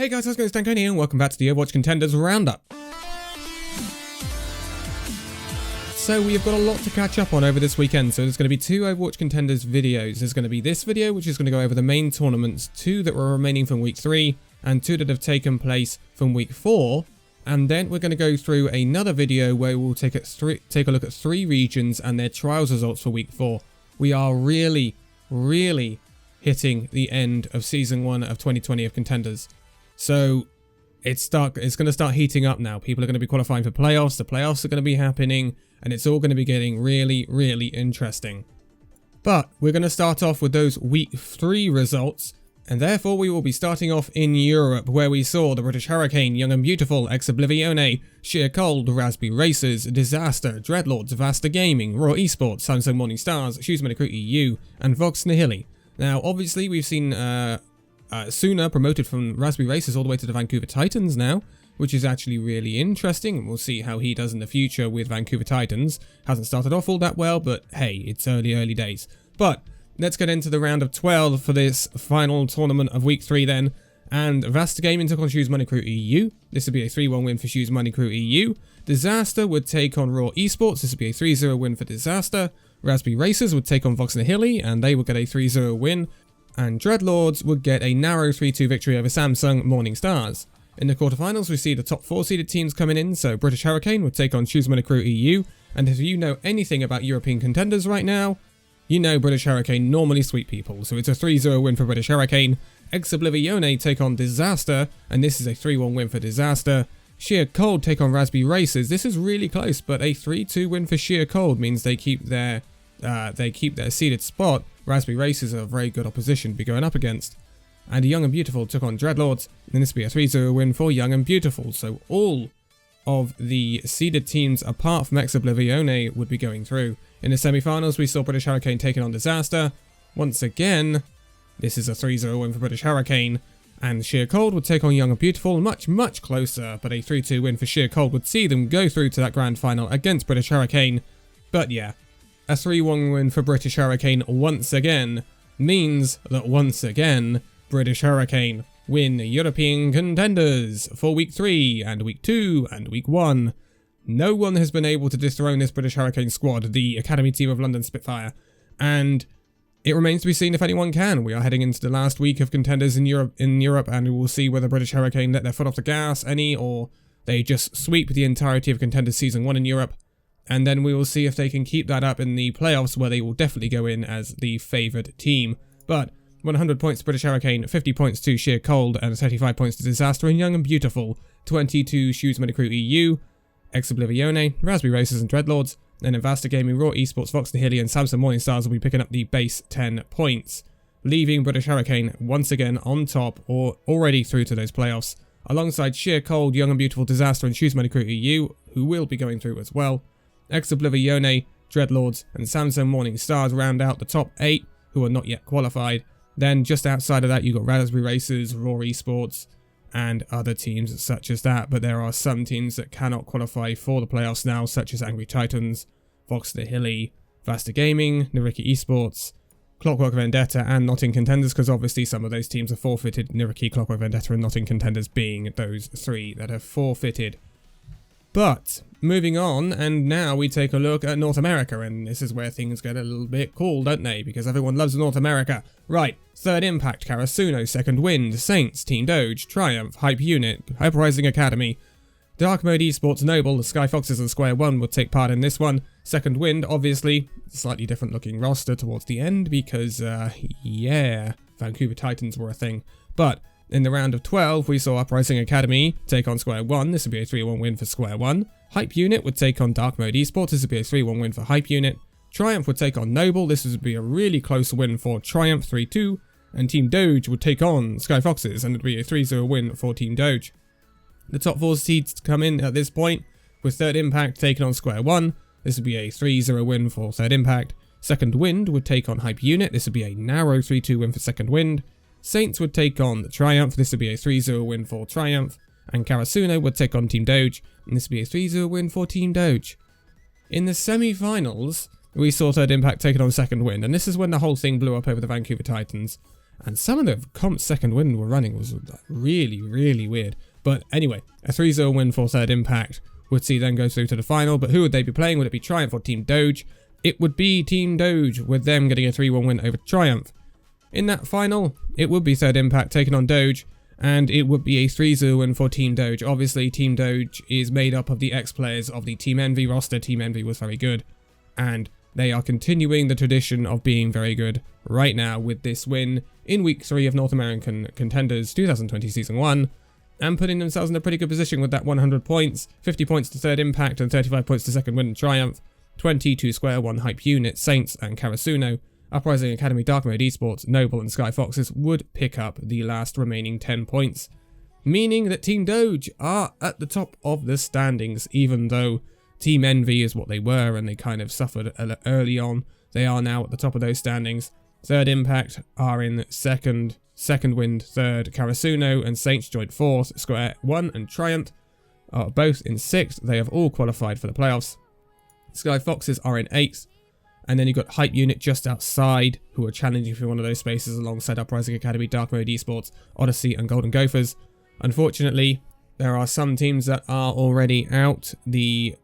Hey guys, how's it going? It's Danconia and welcome back to the Overwatch Contenders Roundup. So we have got a lot to catch up on over this weekend, so there's going to be two Overwatch Contenders videos. There's going to be this video, which is going to go over the main tournaments, 2 that were remaining from week 3, and 2 that have taken place from week 4. And then we're going to go through another video where we'll take a look at 3 regions and their trials results for week 4. We are really hitting the end of Season 1 of 2020 of Contenders. So it's going to start heating up now. People are going to be qualifying for playoffs. The playoffs are going to be happening, and it's all going to be getting really interesting. But we're going to start off with those week 3 results, and therefore we will be starting off in Europe, where we saw the British Hurricane, Young and Beautiful, Oblivione, Sheer Cold, Raspberry Racers, Disaster, Dreadlords, Vasta Gaming, Raw Esports, Samsung Morning Stars, Shoesman Recruit EU, and Vox Nihili. Now, obviously, we've seen Suna promoted from Raspberry Racers all the way to the Vancouver Titans now, which is actually really interesting, and we'll see how he does in the future with Vancouver Titans. Hasn't started off all that well, but hey, it's early days. But let's get into the round of 12 for this final tournament of week 3 then. And Vasta Gaming took on Shoes Money Crew EU. This would be a 3-1 win for Shoes Money Crew EU. Disaster would take on Raw Esports. This would be a 3-0 win for Disaster. Raspberry Racers would take on Vox Nihili, and they would get a 3-0 win. And Dreadlords would get a narrow 3-2 victory over Samsung Morning Stars. In the quarterfinals, we see the top 4 seeded teams coming in, so British Hurricane would take on Shoes Money Crew EU. And if you know anything about European contenders right now, you know British Hurricane normally sweep people, so it's a 3-0 win for British Hurricane. Oblivione take on Disaster, and this is a 3-1 win for Disaster. Sheer Cold take on Raspberry Racers. This is really close, but a 3-2 win for Sheer Cold means they keep their seeded spot. Raspberry Racers are a very good opposition to be going up against. And Young and Beautiful took on Dreadlords, and this will be a 3-0 win for Young and Beautiful. So all of the seeded teams apart from Oblivione would be going through. In the semi-finals, we saw British Hurricane taking on Disaster. Once again, this is a 3-0 win for British Hurricane. And Sheer Cold would take on Young and Beautiful, much closer, but a 3-2 win for Sheer Cold would see them go through to that grand final against British Hurricane. But yeah, a 3-1 win for British Hurricane once again means that once again, British Hurricane win European Contenders for week 3 and week 2 and week 1. No one has been able to dethrone this British Hurricane squad, the Academy team of London Spitfire, and it remains to be seen if anyone can. We are heading into the last week of Contenders in Europe, and we will see whether British Hurricane let their foot off the gas or they just sweep the entirety of Contenders Season 1 in Europe. And then we will see if they can keep that up in the playoffs, where they will definitely go in as the favoured team. But 100 points to British Hurricane, 50 points to Sheer Cold, and 35 points to Disaster and Young and Beautiful. 20 to Shoes Money Crew EU, Oblivione, Raspberry Racers and Dreadlords. And in Vasta Gaming, Raw Esports, Vox Nihili and Samsung Morning Stars will be picking up the base 10 points, leaving British Hurricane once again on top or already through to those playoffs, alongside Sheer Cold, Young and Beautiful, Disaster and Shoes Money Crew EU, who will be going through as well. Oblivione, Dreadlords and Samsung Morning Stars round out the top 8 who are not yet qualified. Then just outside of that you've got Raspberry Racers, Raw Esports and other teams such as that, but there are some teams that cannot qualify for the playoffs now, such as Angry Titans, Vox Nihili, Vasta Gaming, Niriki Esports, Clockwork Vendetta and Notting Contenders, because obviously some of those teams are forfeited, Niriki, Clockwork Vendetta and Notting Contenders being those 3 that have forfeited. But moving on, and now we take a look at North America, and this is where things get a little bit cool, don't they? Because everyone loves North America. Right, Third Impact, Karasuno, Second Wind, Saints, Team Doge, Triumph, Hype Unit, Hyperizing Academy, Dark Mode Esports, Noble, the Sky Foxes and Square One would take part in this one. Second Wind, obviously, slightly different looking roster towards the end because, yeah, Vancouver Titans were a thing. But in the round of 12, we saw Uprising Academy take on Square One. This would be a 3-1 win for Square One. Hype Unit would take on Dark Mode Esports. This would be a 3-1 win for Hype Unit. Triumph would take on Noble. This would be a really close win for Triumph, 3-2. And Team Doge would take on Sky Foxes, and it would be a 3-0 win for Team Doge. The top 4 seeds come in at this point, with Third Impact taking on Square One. This would be a 3-0 win for Third Impact. Second Wind would take on Hype Unit. This would be a narrow 3-2 win for Second Wind. Saints would take on the Triumph. This would be a 3-0 win for Triumph. And Karasuno would take on Team Doge. And this would be a 3-0 win for Team Doge. In the semi-finals, we saw Third Impact taking on Second Wind. And this is when the whole thing blew up over the Vancouver Titans. And some of the comps second win were running was really, really weird. But anyway, a 3-0 win for Third Impact would see them go through to the final. But who would they be playing? Would it be Triumph or Team Doge? It would be Team Doge, with them getting a 3-1 win over Triumph. In that final, it would be Third Impact taking on Doge, and it would be a 3-0 win for Team Doge. Obviously, Team Doge is made up of the ex-players of the Team Envy roster. Team Envy was very good, and they are continuing the tradition of being very good right now with this win in Week 3 of North American Contenders 2020 Season 1, and putting themselves in a pretty good position with that 100 points, 50 points to Third Impact and 35 points to Second Win and Triumph, 20 to Square One Hype Unit, Saints and Karasuno. Uprising Academy, Dark Mode Esports, Noble and Sky Foxes would pick up the last remaining 10 points, meaning that Team Doge are at the top of the standings, even though Team Envy is what they were and they kind of suffered early on. They are now at the top of those standings. Third Impact are in second, Second Wind third, Karasuno and Saints joined fourth, Square One and Triumph are both in sixth. They have all qualified for the playoffs. Sky Foxes are in eighth. And then you've got Hype Unit just outside, who are challenging for one of those spaces alongside Uprising Academy, Dark Mode Esports, Odyssey and Golden Gophers. Unfortunately, there are some teams that are already out. The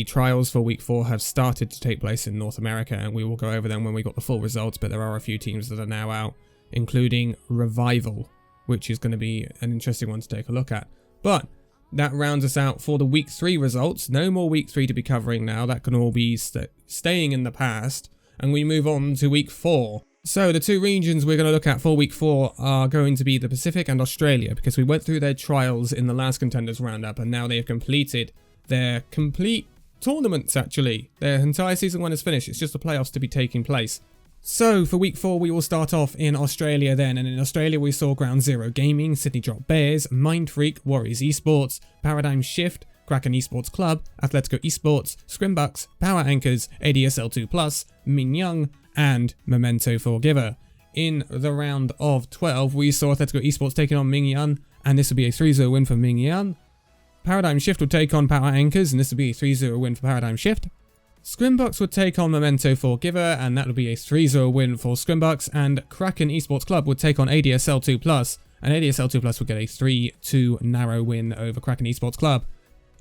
trials for Week 4 have started to take place in North America, and we will go over them when we got the full results, but there are a few teams that are now out, including Revival, which is going to be an interesting one to take a look at. But that rounds us out for the Week 3 results. No more Week 3 to be covering now. That can all be staying in the past. And we move on to Week 4. So the two regions we're going to look at for Week 4 are going to be the Pacific and Australia, because we went through their trials in the last Contenders Roundup, and now they have completed their complete tournaments, actually. Their entire Season 1 is finished. It's just the playoffs to be taking place. So for Week 4, we will start off in Australia then, and in Australia we saw Ground Zero Gaming, Sydney Drop Bears, Mind Freak, Warriors Esports, Paradigm Shift, Kraken Esports Club, Atletico Esports, Scrimbucks, Power Anchors, ADSL2+, Min Young, and Memento Forgiver. In the round of 12, we saw Atletico Esports taking on Ming Yan, and this would be a 3-0 win for Ming Yan. Paradigm Shift would take on Power Anchors, and this would be a 3-0 win for Paradigm Shift. Scrimbucks would take on Memento Forgiver, and that would be a 3-0 win for Scrimbucks, and Kraken Esports Club would take on ADSL2+, and ADSL2+ would get a 3-2 narrow win over Kraken Esports Club.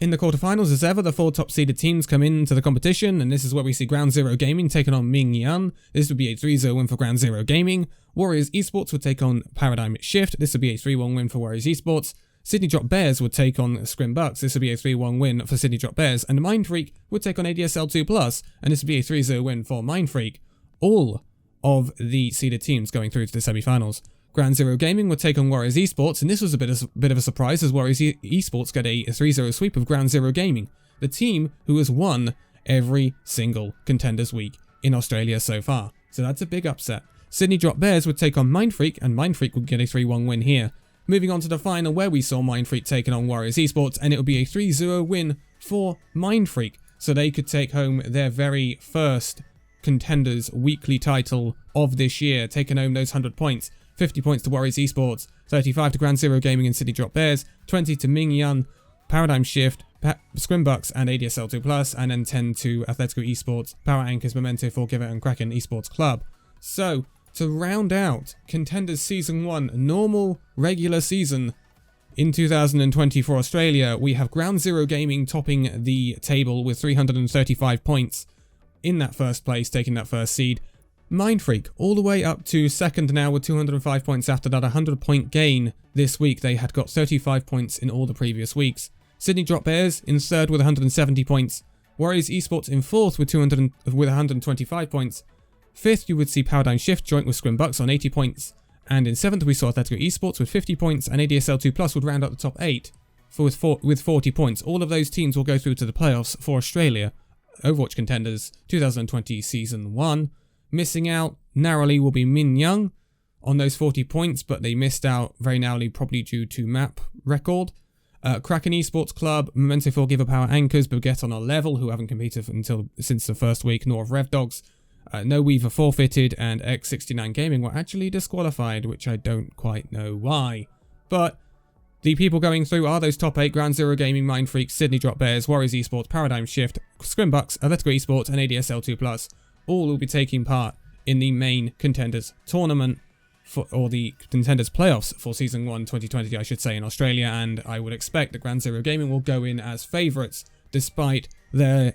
In the quarterfinals, as ever, the 4 top-seeded teams come into the competition, and this is where we see Ground Zero Gaming taking on Ming Yan. This would be a 3-0 win for Ground Zero Gaming. Warriors Esports would take on Paradigm Shift. This would be a 3-1 win for Warriors Esports. Sydney Drop Bears would take on Scrimbucks. This would be a 3-1 win for Sydney Drop Bears. And Mind Freak would take on ADSL2+, and this would be a 3-0 win for Mind Freak. All of the seeded teams going through to the semi-finals. Ground Zero Gaming would take on Warriors Esports, and this was a bit of a surprise as Warriors Esports get a 3-0 sweep of Ground Zero Gaming, the team who has won every single Contenders Week in Australia so far. So that's a big upset. Sydney Drop Bears would take on Mind Freak, and Mind Freak would get a 3-1 win here. Moving on to the final, where we saw Mind Freak taking on Warriors Esports, and it would be a 3-0 win for Mind Freak, so they could take home their very first Contenders Weekly title of this year, taking home those 100 points. 50 points to Warriors Esports, 35 to Ground Zero Gaming and Sydney Drop Bears, 20 to Ming Yan, Paradigm Shift, Scrimbucks and ADSL2+, and then 10 to Atletico Esports, Power Anchors, Memento Forgiver and Kraken Esports Club. So, to round out Contenders Season 1, normal, regular season in 2020 for Australia, we have Ground Zero Gaming topping the table with 335 points in that first place, taking that first seed. Mind Freak all the way up to second now with 205 points after that 100-point gain this week. They had got 35 points in all the previous weeks. Sydney Drop Bears in third with 170 points. Warriors Esports in fourth with 125 points. Fifth, you would see Paradigm Shift joint with Scrimbucks on 80 points. And in seventh, we saw Atletico Esports with 50 points, and ADSL2+ would round out the top 8 with 40 points. All of those teams will go through to the playoffs for Australia. Overwatch Contenders 2020 Season 1. Missing out narrowly will be Min Young on those 40 points, but they missed out very narrowly, probably due to map record. Kraken Esports Club, Memento Forgiver, Power Anchors, Baguette on a level, who haven't competed since the first week, nor of Rev Dogs. No Weaver forfeited, and X69 Gaming were actually disqualified, which I don't quite know why. But the people going through are those top 8, Ground Zero Gaming, Mind Freak, Sydney Drop Bears, Warriors Esports, Paradigm Shift, Scrimbucks, Atletico Esports, and ADSL2+. All will be taking part in the main Contenders tournament. or the Contenders playoffs for Season 1 2020, I should say, in Australia, and I would expect that Ground Zero Gaming will go in as favourites despite their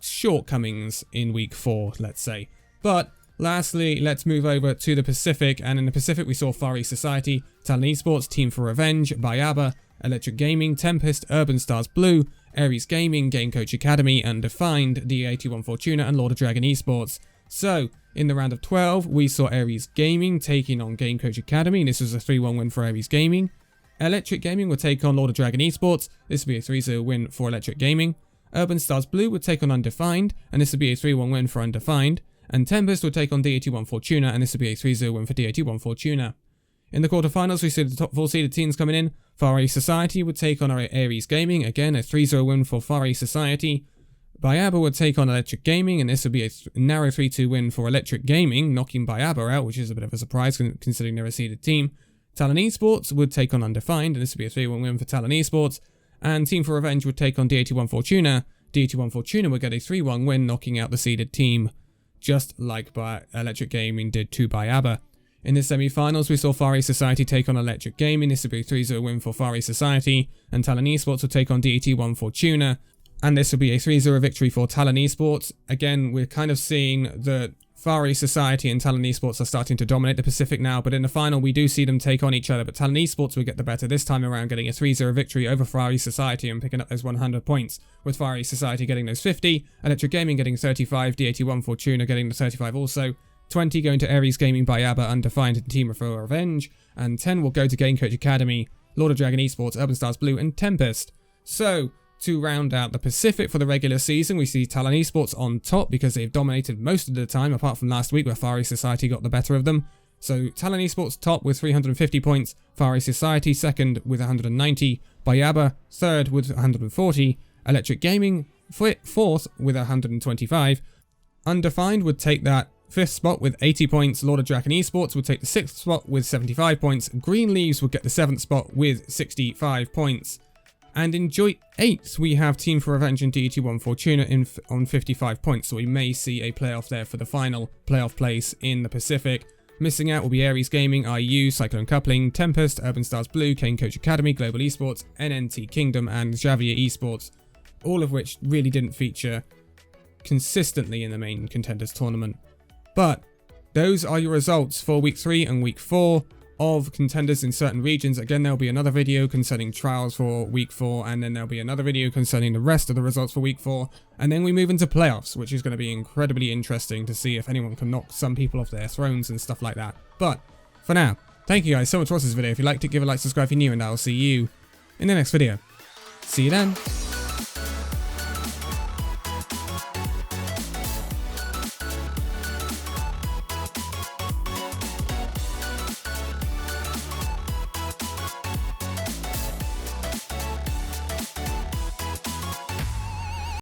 shortcomings in Week 4, let's say. But lastly, let's move over to the Pacific, and in the Pacific we saw Far East Society, Talon Esports, Team for Revenge, Bayaba, Electric Gaming, Tempest, Urban Stars Blue, Aries Gaming, Game Coach Academy, Undefined, D81 Fortuna, and Lord of Dragon Esports. So, in the round of 12, we saw Aries Gaming taking on Game Coach Academy. This was a 3-1 win for Aries Gaming. Electric Gaming would take on Lord of Dragon Esports. This would be a 3-0 win for Electric Gaming. Urban Stars Blue would take on Undefined, and this would be a 3-1 win for Undefined. And Tempest would take on D81 Fortuna, and this would be a 3-0 win for D81 Fortuna. In the quarterfinals, we see the top 4 seeded teams coming in. Far East Society would take on Aries Gaming, again a 3-0 win for Far East Society. Bayaba would take on Electric Gaming, and this would be a narrow 3-2 win for Electric Gaming, knocking Bayaba out, which is a bit of a surprise considering they're a seeded team. Talon Esports would take on Undefined, and this would be a 3-1 win for Talon Esports. And Team for Revenge would take on D81 Fortuna. D81 Fortuna would get a 3-1 win, knocking out the seeded team, just like Electric Gaming did to Bayaba. In the semi-finals, we saw Far East Society take on Electric Gaming. This would be a 3-0 win for Far East Society. And Talon Esports would take on D81 Fortuna. And this would be a 3-0 victory for Talon Esports. Again, we're kind of seeing that Far East Society and Talon Esports are starting to dominate the Pacific now. But in the final, we do see them take on each other. But Talon Esports will get the better this time around, getting a 3-0 victory over Far East Society and picking up those 100 points. With Far East Society getting those 50, Electric Gaming getting 35, D81 Fortuna getting the 35 also. 20 going to Aries Gaming, Bayaba, Undefined, and Team for Revenge, and 10 will go to Game Coach Academy, Lord of Dragon Esports, Urban Stars Blue, and Tempest. So, to round out the Pacific for the regular season, we see Talon Esports on top because they've dominated most of the time, apart from last week where Far East Society got the better of them. So, Talon Esports top with 350 points, Far East Society second with 190, Bayaba third with 140, Electric Gaming fourth with 125, Undefined would take that 5th spot with 80 points, Lord of Dragon Esports would take the 6th spot with 75 points, Green Leaves would get the 7th spot with 65 points. And in joint 8th, we have Team for Revenge and D81 Fortuna on 55 points, so we may see a playoff there for the final playoff place in the Pacific. Missing out will be Aries Gaming, IU, Cyclone Coupling, Tempest, Urban Stars Blue, Game Coach Academy, Global Esports, NNT Kingdom, and Javier Esports, all of which really didn't feature consistently in the main Contenders tournament. But those are your results for Week 3 and Week 4 of Contenders in certain regions. Again, there'll be another video concerning trials for Week 4, and then there'll be another video concerning the rest of the results for Week 4. And then we move into playoffs, which is going to be incredibly interesting to see if anyone can knock some people off their thrones and stuff like that. But for now, thank you guys so much for watching this video. If you liked it, give it a like, subscribe if you're new, and I'll see you in the next video. See you then.